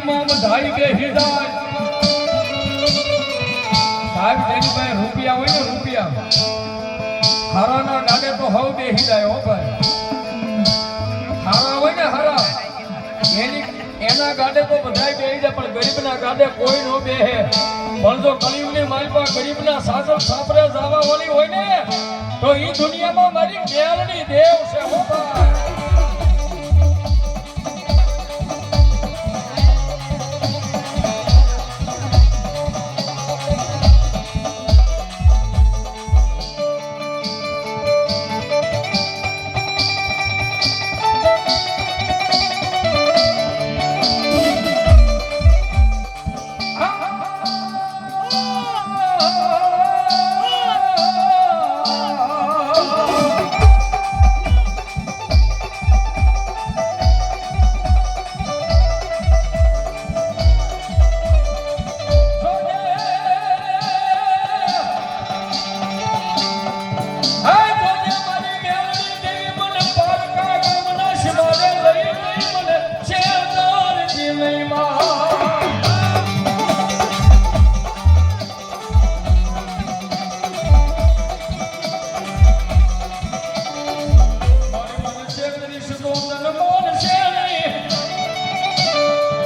માં ધાઈ બેહી જાય સાહેબ જેની પાસે રૂપિયા હોય ને રૂપિયા હારાના ગાડે તો હવ બેહી જાય હો ભાઈ હારા હોય ને હારા એના ગાડે તો બધાય બેહી જાય પણ ગરીબના ગાડે કોઈ નો બેહે પણ જો કળિયુગની માલપા ગરીબના સાસર સાપરે જવા વાળી હોય ને તો ઈ દુનિયામાં મારી મેલની દેવ છે હો ભાઈ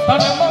But